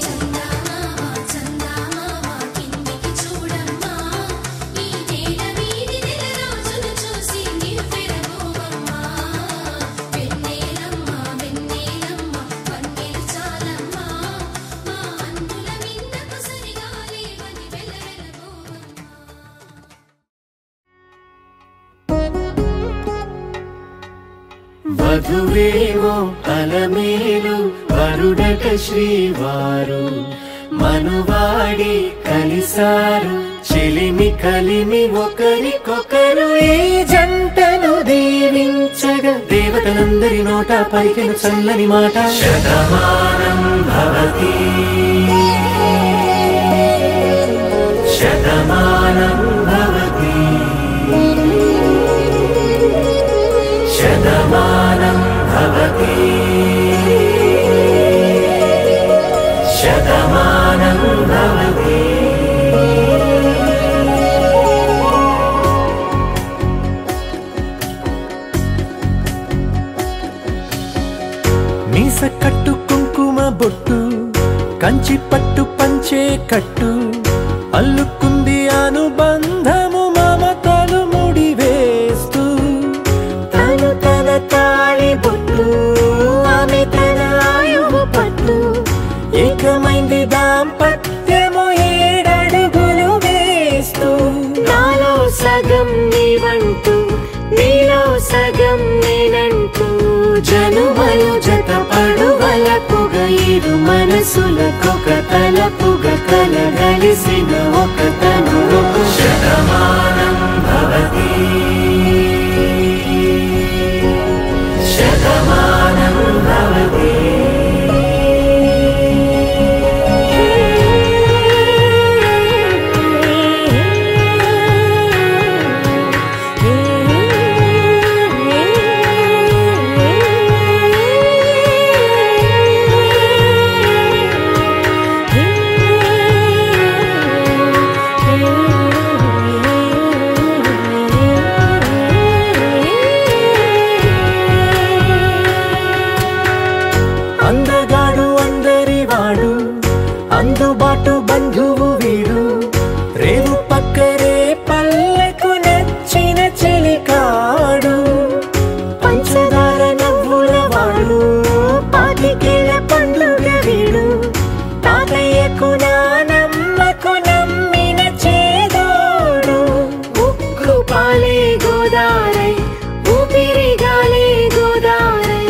చందమామ చందమామ కిందికి చూడమ్మా ఈ నేల వీధి నెల రోజులు చూసి నివ్వెరబోవమ్మా. వెన్నెలమ్మ వెన్నెలమ్మ వన్నెలు చాలమ్మా మా అందుల మిన్నకు సరిగా లేవని వెలవెలబోవమ్మా. వధువేమో అలమేలు వరుడట శ్రీవారు మనువాడి కలిసారు చెలిమి కలిమి ఒకరికొకరు ఈ జంటను దీవించగా దేవతలందరి నోట పలికిన చల్లని మాట శతమానం భవతి శతమానం భవతి శతమానం భవతి శతమానం భవతి. మీస కట్టు కుంకుమ బొట్టు కంచి పట్టు పంచే కట్టు అల్లుకుంది అనుబంధము మమతలు ముడివేస్తూ తను తన తాళి బొట్టు దాంపత్యము 7 అడుగులు వేస్తూ నాలో సగం నీవంటూ నీలో సగం నేనంటూ జనుమలు జతపడు వలపుగ 7 మనసులకొక తలపుగ కలగలిసిన ఒక తనువు శతమానం భవతి శతమానం భవతి అందగాడు అందరివాడు అందుబాటు బంధువు వీడు రేవు పక్కరే పల్లెకు నచ్చిన చెలికాడు పంచదార నవ్వుల వాడు 25 పండుగ వీడు తాతయ్యకు నానమ్మకు నమ్మిన చేదోడు ఉక్కు పాలే గోదారై ఊపిరిగాలే గోదారై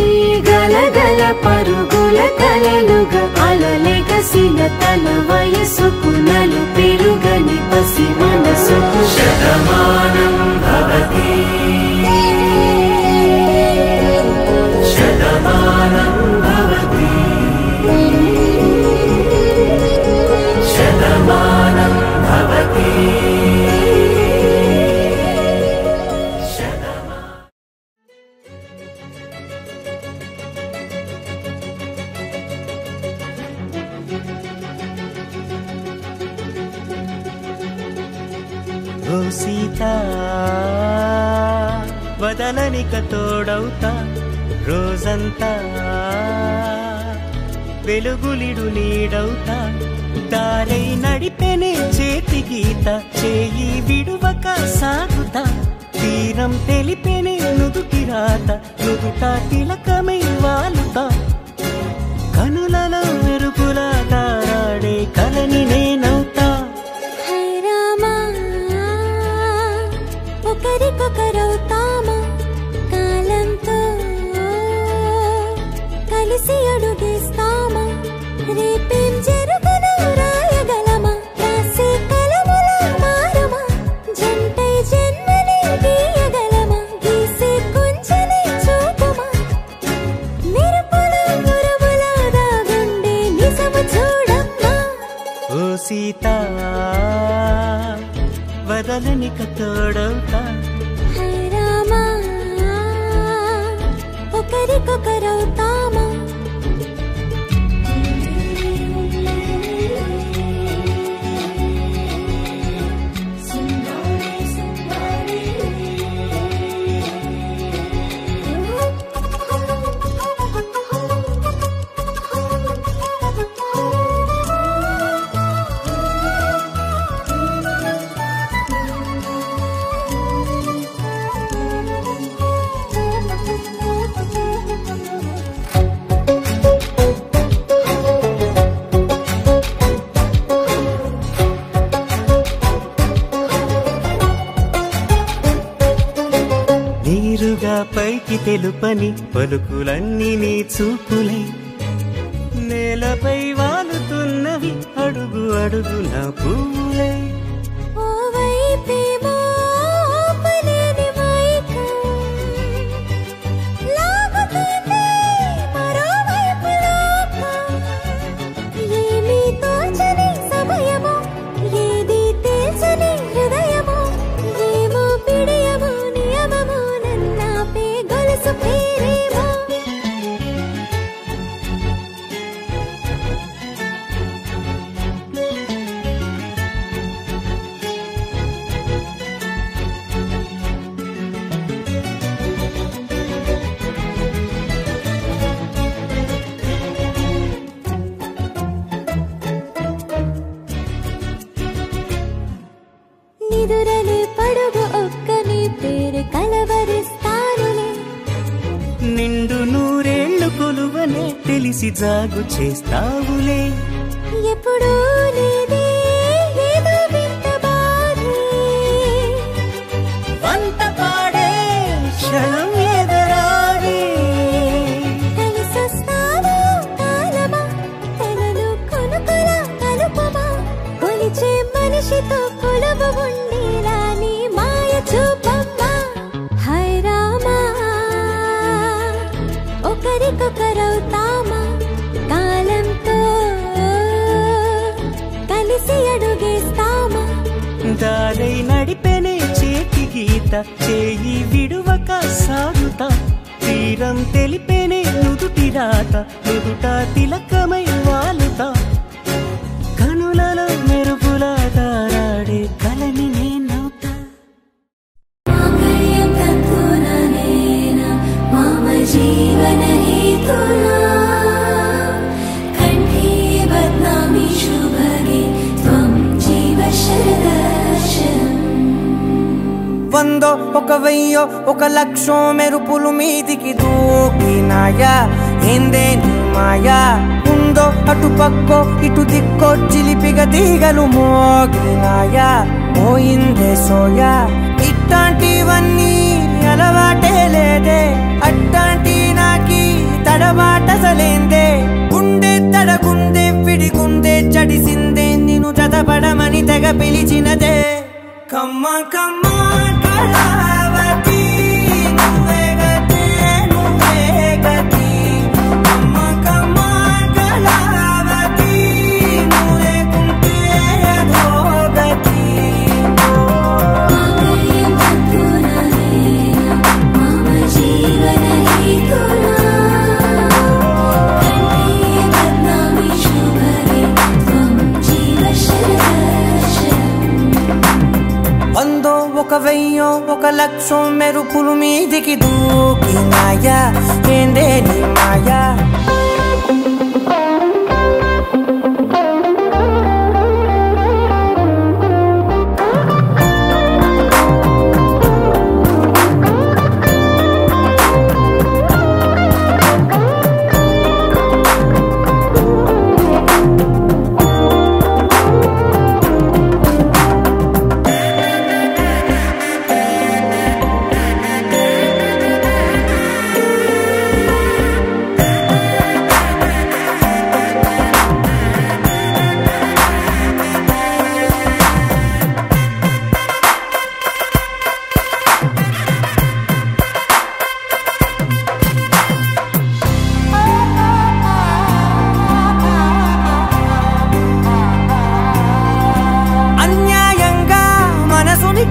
గలగల పరుగుల కలలుగా అలలెగసిన తన వయసుకు నలు పెరుగని పసి మనసుకు శతమానం భవతి శతమానం భవతి శతమానం భవతి ఓ సీత వదలనిక తోడవుతా రోజంతా వెలుగులిడు నీడవుతా దారై నడిపెనే చేతి గీత చేయి విడువక సాగుతా తీరం తెలిపెనే నుదుటి రాత నుదుట తిలకమై వాలుతా కనులలో మెరుపులా తారాడే కలని నేనవుతా ఒకరికొకరవుతామా కాలంతో కలిసి అడుగేస్తామా రేపేం జరుగునో రాయగలమా రాసే కలముల మారమా జంటై జన్మని గీయగలమా గీసే కొంచెని చూపుమా మెరుపుల మురముల దాగుండే నిజము చూడమ్మా ఓ సీత వదలనిక తోడవుతా రామా ఒకరికొకరవుతామా నీరుగా పైకి తెలుపని పలుకులన్నీ నీ చూపులై నేలపై వాలుతున్నవి అడుగు అడుగున పూలై ఓ వైపేమో ఆపలేని మైకం లాగుతుంది మరోవైపు లోకం ఏమీ తోచని సమయమో ఏది తేల్చని హృదయమో ఏమో పిడియమో నియమమో నన్నాపే గొలుసు పేరేమో నిదురలే పడుగు ఒక్కని పేరు కలవరిస్తానులే నిండు నూరేళ్లు కొలువనే తెలిసి జాగు చేస్తావులే ఎప్పుడూ చేయి విడువక సాగుతా తీరం తెలిపేనే నుదుటి రాత నుదుట తిలకమై వాలుతా కనులలో మెరుపుల తారాడే కలని నేనవుతా జీవన హేతునా కంఠే బద్నామి శుభగే త్వం జీవ శరదర్శనం వందో ఒక వెయ్యో ఒక లక్షో మెరుపులు మీదికి దూకినాయా ఏందే నీ మాయా ఉందో అటు పక్కో ఇటు దిక్కో చిలిపిగా తీగలు మోగినాయా పోయిందే సోయా ఇట్లాంటివన్నీ అలవాటే లేదే అట్లాంటి నాకి తడబాటసలేందే గుండె తడగుందే విడిగుందే చడిసిందే నిన్ను చదపడమని తెగ పిలిచినదే కమ్మ కమ్మ కళావతి నువ్వే గతే నువ్వే గతి కమ్మ కమ్మ కళావతి నువ్వు లేకుంటే అధోగతి జీవన హేతునా కంఠే బద్నామి శుభగే త్వం జీవ శరదర్శనం వందో ఒక వెయ్యో ఒక లక్షో మెరుపులు మీదికి దూకినాయా ఏందే నీ మాయా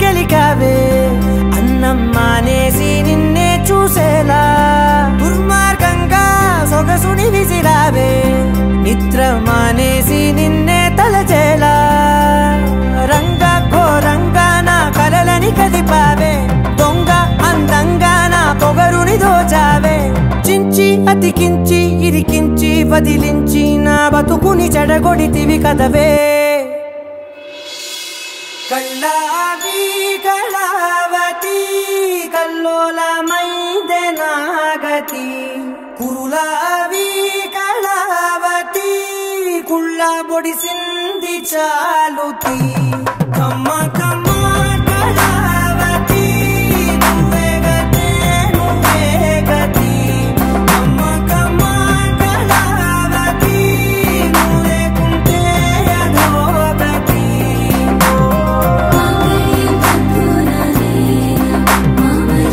గెలికావే అన్నం మానేసి నిన్నే చూసేలా దుర్మార్గంగా సొగసుని విసిరావే నిద్ర మానేసి నిన్నే తలచేలా రంగ ఘోరంగా నా కలలని కదిపావే దొంగ అందంగా నా పొగరుని దోచావే చించి అతికించి ఇరికించి వదిలించి నా బతుకుని చెడగొడితివి కదవే కళ్ళావి కళావతి కల్లోలమైందే నాగతి కురులావి కళావతి కుళ్ళ బొడిసింది చాలుతి కమ్మ కమ్మ కళావతి నువ్వే గతే నువ్వే గతి కమ్మ కమ్మ కళావతి నువ్వు లేకుంటే అధోగతి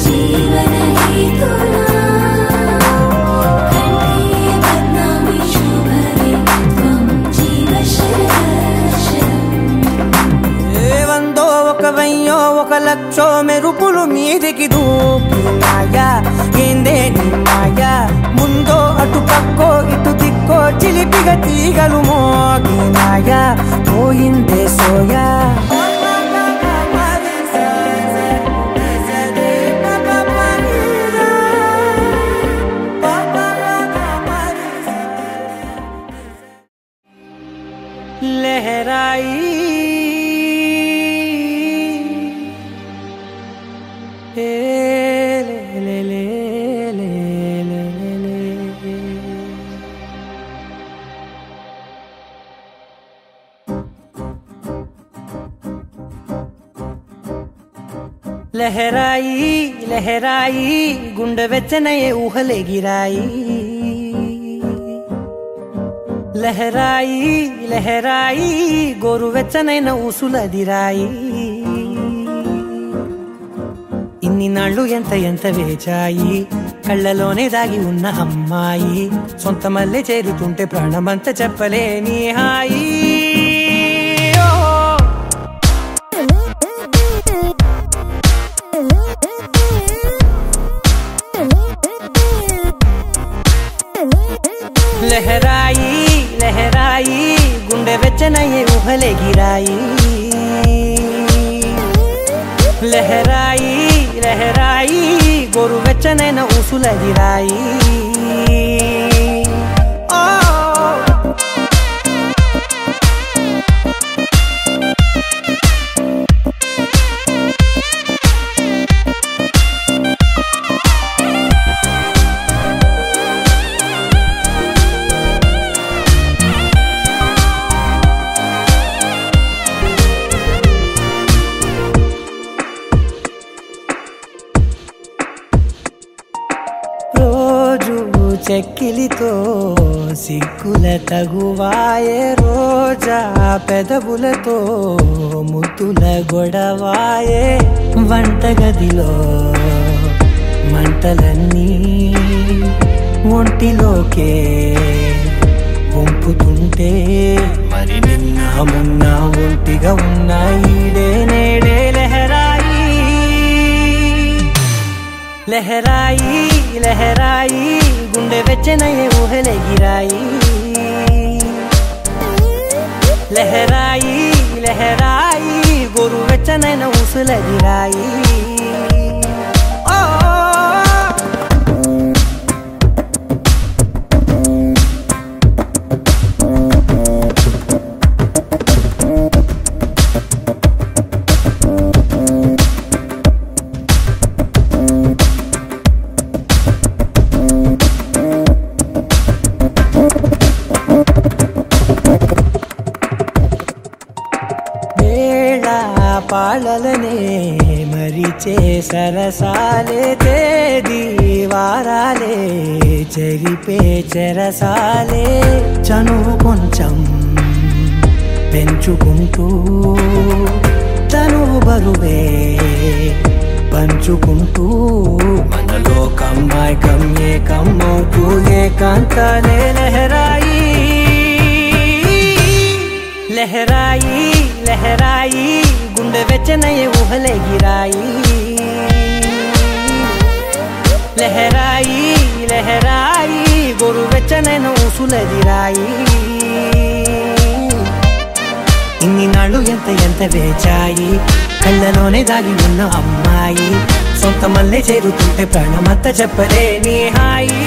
జీవన హేతునా కంఠే బద్నామి శుభగే త్వం జీవ శరదర్శనం వందో ఒక వెయ్యో ఒక లక్షో మెరుపులు మీదికి దూకినాయా ఏందే నీ మాయా ముందో అటు పక్కో ఇటు దిక్కో చిలిపిగా తీగలు మోగినాయా పోయిందే సోయా लहराई ले ले ले ले ले ले लहराई लहराई गुंड వెచ్చనయే ఊహలే గిరాయి లహరాయి లహరాయి గోరువెచ్చనైన ఊసులదిరాయి ఇన్ని నాళ్ళు ఎంత ఎంత వేచాయి కళ్ళలోనే దాగి ఉన్న అమ్మాయి సొంత మల్లె చేరుతుంటే ప్రాణమంత చెప్పలేని హాయి లహరాయి లహరాయి గుండె వెచ్చనయ్యే ఊహలే గిరాయి లహరాయి లహరాయి గోరు వెచ్చనైన ఊసుల గిరాయి చెక్కిలితో సిగ్గుల తగువాయే రోజా పెదవులతో ముద్దుల గొడవాయే వంటగదిలో మంటలన్నీ ఒంటిలోకే వంపుతుంటే మరి నిన్న మొన్న ఒంటిగా ఉన్న ఈడే నేడే లహరాయి లహరాయి లహరాయి గుండె వెచ్చనయ్యే ఊహలే గిరాయి లహరాయి లహరాయి గోరు వెచ్చనైన ఊసుల గిరాయి పాలలనే మరిచే సరసాలే తేదీ వారాలే చెరిపే చెరసాలే చనువు కొంచెం పెంచుకుంటూ తనువు బరువే పంచుకుంటూ మనలో కమ్మాయికం ఏకమవుతూ ఏకాంతాలే లహరాయి లహరాయి లహరాయి గుండె వెచ్చనయ్యే ఊహలే గిరాయి లహరాయి లహరాయి గోరు వెచ్చనైన ఊసుల గిరాయి ఇన్ని నాళ్ళు ఎంత వేచాయి కళ్ళలోనే దాగి ఉన్న అమ్మాయి సొంత మల్లె చేరుతుంటే ప్రాణమంతా చెప్పలేని హాయి